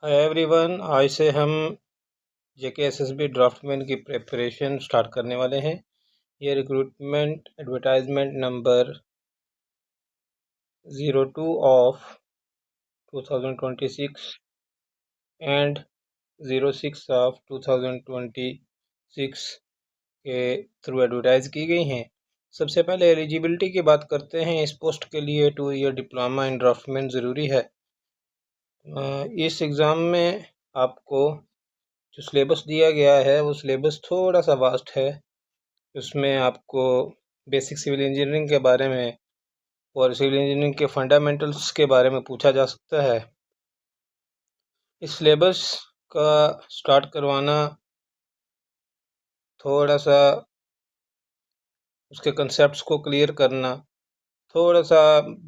Hi everyone, आज से हम जेकेएसएसबी ड्राफ्टमैन की प्रिपरेशन स्टार्ट करने वाले हैं। ये recruitment advertisement number 02 of 2026 and 06 of 2026 के थ्रू एडवर्टाइज की गई हैं। सबसे पहले एलिजिबिलिटी की बात करते हैं। इस पोस्ट के लिए 2 ईयर डिप्लोमा इन ड्राफ्टमैन ज़रूरी है। इस एग्ज़ाम में आपको जो सिलेबस दिया गया है वो सिलेबस थोड़ा सा वास्ट है। उसमें आपको बेसिक सिविल इंजीनियरिंग के बारे में और सिविल इंजीनियरिंग के फंडामेंटल्स के बारे में पूछा जा सकता है। इस सिलेबस का स्टार्ट करवाना थोड़ा सा, उसके कंसेप्ट्स को क्लियर करना थोड़ा सा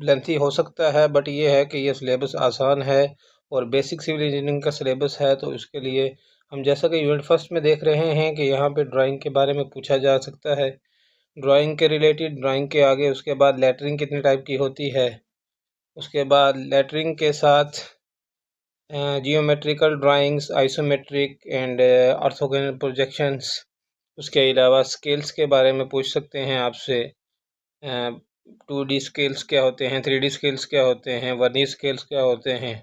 लेंथी हो सकता है, बट ये है कि ये सिलेबस आसान है और बेसिक सिविल इंजीनियरिंग का सिलेबस है। तो इसके लिए हम जैसा कि यूनिट फर्स्ट में देख रहे हैं कि यहाँ पे ड्राइंग के बारे में पूछा जा सकता है। ड्राइंग के रिलेटेड, ड्राइंग के आगे उसके बाद लेटरिंग कितने टाइप की होती है, उसके बाद लेटरिंग के साथ geometrical drawings, isometric and orthogonal projections. उसके अलावा स्केल्स के बारे में पूछ सकते हैं आपसे। 2D स्केल्स क्या होते हैं, 3D स्केल्स क्या होते हैं, वर्नियर स्केल्स क्या होते हैं।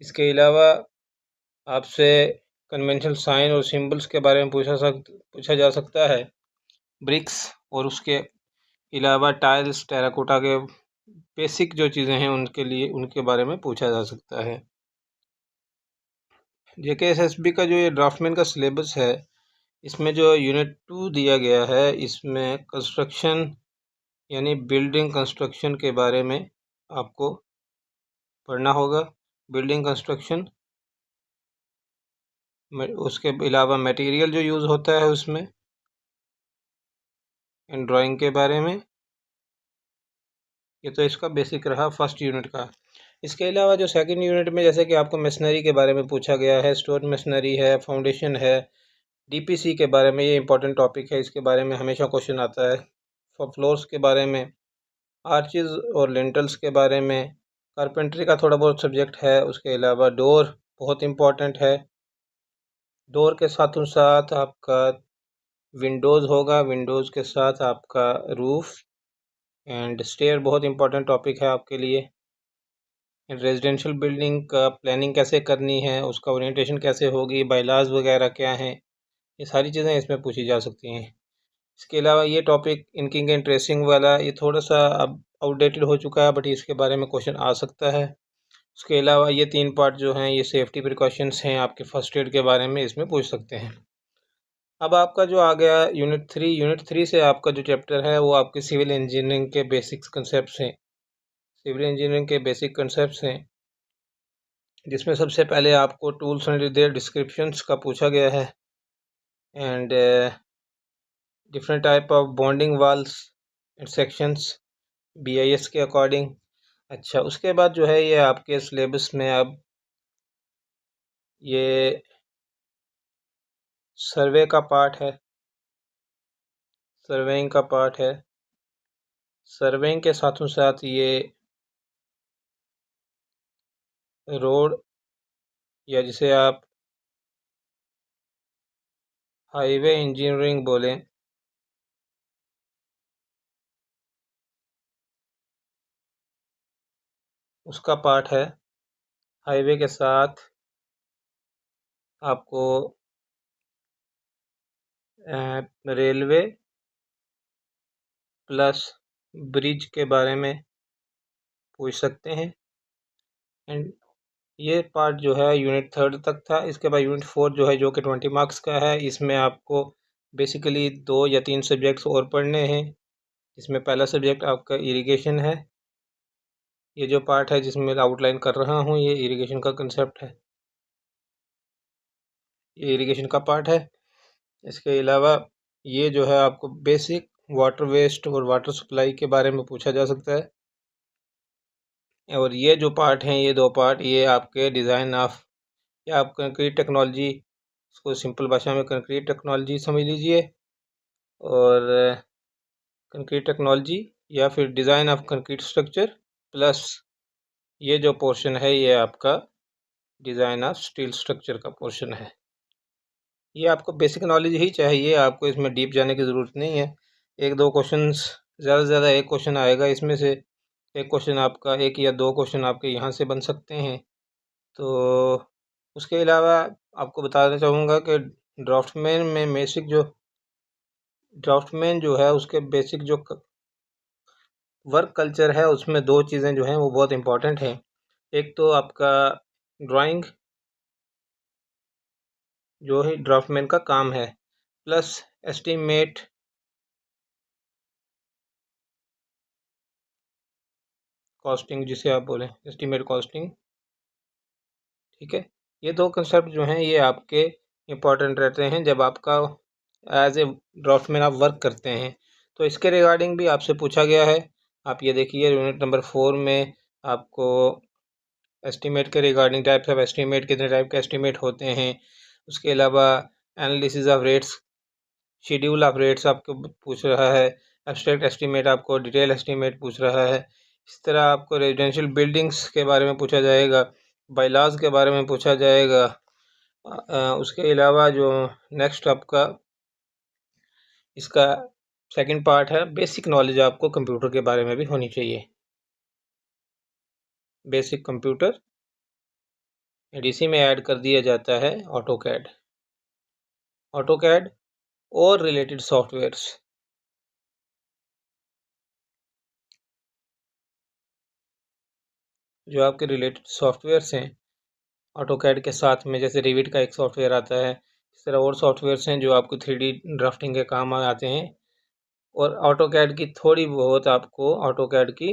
इसके अलावा आपसे कन्वेंशनल साइन और सिंबल्स के बारे में पूछा जा सकता है। ब्रिक्स और उसके अलावा टाइल्स, टेराकोटा के बेसिक जो चीज़ें हैं उनके बारे में पूछा जा सकता है। जेकेएसएसबी का जो ये ड्राफ्टमैन का सिलेबस है, इसमें जो यूनिट 2 दिया गया है, इसमें कंस्ट्रक्शन यानी बिल्डिंग कंस्ट्रक्शन के बारे में आपको पढ़ना होगा। बिल्डिंग कंस्ट्रक्शन, उसके अलावा मटेरियल जो यूज़ होता है उसमें, एंड ड्राइंग के बारे में। ये तो इसका बेसिक रहा फर्स्ट यूनिट का। इसके अलावा जो सेकंड यूनिट में जैसे कि आपको मशीनरी के बारे में पूछा गया है, स्टोन मशीनरी है, फाउंडेशन है, डीपीसी के बारे में, ये इंपॉर्टेंट टॉपिक है, इसके बारे में हमेशा क्वेश्चन आता है। फ्लोर्स के बारे में, आर्चेज और लिंटल्स के बारे में, कारपेंट्री का थोड़ा बहुत सब्जेक्ट है। उसके अलावा डोर बहुत इम्पॉर्टेंट है। डोर के साथों साथ आपका विंडोज़ होगा, विंडोज़ के साथ आपका रूफ एंड स्टेयर बहुत इंपॉर्टेंट टॉपिक है आपके लिए। रेजिडेंशियल बिल्डिंग का प्लानिंग कैसे करनी है, उसका ओरिएंटेशन कैसे होगी, बायलॉज वगैरह क्या हैं, ये सारी चीज़ें इसमें पूछी जा सकती हैं। इसके अलावा ये टॉपिक इंकिंग एंड ट्रेसिंग वाला, ये थोड़ा सा अब आउटडेटेड हो चुका है, बट इसके बारे में क्वेश्चन आ सकता है। उसके अलावा ये 3 पार्ट जो हैं, ये सेफ्टी प्रिकॉशंस हैं, आपके फर्स्ट एड के बारे में इसमें पूछ सकते हैं। अब आपका जो आ गया यूनिट 3 से आपका जो चैप्टर है वो आपके सिविल इंजीनियरिंग के बेसिक्स कंसेप्ट्स हैं। सिविल इंजीनियरिंग के बेसिक कंसेप्ट्स हैं, जिसमें सबसे पहले आपको टूल्स एंड देयर डिस्क्रिप्शंस का पूछा गया है, and different type of bonding walls and sections BIS के अकॉर्डिंग। अच्छा, उसके बाद जो है ये आपके सिलेबस में अब ये सर्वे का पार्ट है, सर्वेइंग का पार्ट है। सर्वेइंग के साथों साथ ये रोड, या जिसे आप हाईवे इंजीनियरिंग बोलें, उसका पार्ट है। हाईवे के साथ आपको रेलवे प्लस ब्रिज के बारे में पूछ सकते हैं। एंड ये पार्ट जो है यूनिट 3 तक था। इसके बाद यूनिट 4 जो है, जो कि 20 मार्क्स का है, इसमें आपको बेसिकली 2 या 3 सब्जेक्ट्स और पढ़ने हैं। इसमें पहला सब्जेक्ट आपका इरिगेशन है। ये जो पार्ट है जिसमें आउटलाइन कर रहा हूँ, ये इरिगेशन का कंसेप्ट है, ये इरिगेशन का पार्ट है। इसके अलावा ये जो है आपको बेसिक वाटर वेस्ट और वाटर सप्लाई के बारे में पूछा जा सकता है। और ये जो पार्ट हैं, ये 2 पार्ट, ये आपके डिज़ाइन ऑफ, या आप कंक्रीट टेक्नोलॉजी, इसको सिंपल भाषा में कंक्रीट टेक्नोलॉजी समझ लीजिए, और कंक्रीट टेक्नोलॉजी या फिर design of concrete structure, plus ये जो पोर्शन है ये आपका डिज़ाइन ऑफ स्टील स्ट्रक्चर का पोर्शन है। ये आपको बेसिक नॉलेज ही चाहिए, आपको इसमें डीप जाने की ज़रूरत नहीं है। एक दो क्वेश्चंस, ज़्यादा से ज़्यादा एक क्वेश्चन आएगा इसमें से, एक क्वेश्चन आपका, एक या दो क्वेश्चन आपके यहाँ से बन सकते हैं। तो उसके अलावा आपको बताना चाहूँगा कि ड्राफ्टमैन जो है उसके बेसिक जो वर्क कल्चर है उसमें दो चीज़ें जो हैं वो बहुत इम्पॉर्टेंट हैं। एक तो आपका ड्राइंग जो है ड्राफ्टमैन का काम है, प्लस एस्टीमेट कॉस्टिंग, जिसे आप बोलें एस्टीमेट कॉस्टिंग, ठीक है। ये दो कंसेप्ट जो हैं ये आपके इम्पॉर्टेंट रहते हैं जब आपका एज ए ड्राफ्टमैन आप वर्क करते हैं। तो इसके रिगार्डिंग भी आपसे पूछा गया है। आप ये देखिए यूनिट नंबर 4 में आपको एस्टीमेट के रिगार्डिंग टाइप्स ऑफ एस्टीमेट, कितने टाइप के एस्टीमेट होते हैं, उसके अलावा analysis of rates, schedule of rates आपको पूछ रहा है, एब्स्ट्रैक्ट एस्टीमेट आपको डिटेल एस्टीमेट पूछ रहा है। इस तरह आपको रेजिडेंशियल बिल्डिंग्स के बारे में पूछा जाएगा, बायलॉज के बारे में पूछा जाएगा। उसके अलावा जो नेक्स्ट आपका इसका सेकंड पार्ट है, बेसिक नॉलेज आपको कंप्यूटर के बारे में भी होनी चाहिए। बेसिक कंप्यूटर एडीसी में ऐड कर दिया जाता है ऑटोकैड और रिलेटेड सॉफ्टवेयर्स। जो आपके रिलेटेड सॉफ्टवेयर्स हैं ऑटोकैड के साथ में, जैसे रिविट का एक सॉफ्टवेयर आता है, इस तरह और सॉफ्टवेयर्स हैं जो आपको 3D ड्राफ्टिंग के काम आते हैं। और ऑटोकैड की थोड़ी बहुत आपको ऑटोकैड की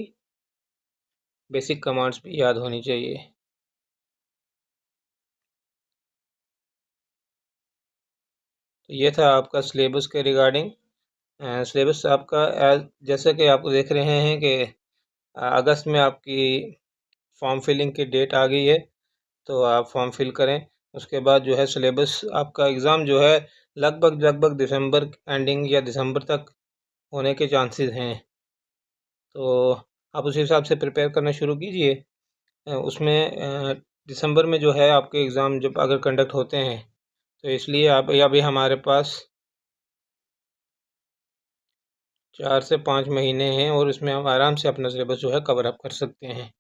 बेसिक कमांड्स भी याद होनी चाहिए। तो ये था आपका सिलेबस के रिगार्डिंग। सिलेबस आपका जैसे कि आप देख रहे हैं कि अगस्त में आपकी फॉर्म फिलिंग की डेट आ गई है, तो आप फॉर्म फिल करें। उसके बाद जो है सिलेबस आपका एग्ज़ाम जो है लगभग दिसंबर एंडिंग या दिसंबर तक होने के चांसेस हैं। तो आप उस हिसाब से प्रिपेयर करना शुरू कीजिए। उसमें दिसंबर में जो है आपके एग्ज़ाम जब अगर कंडक्ट होते हैं, तो इसलिए आप अभी हमारे पास 4 से 5 महीने हैं और इसमें हम आराम से अपना सिलेबस जो है कवर अप कर सकते हैं।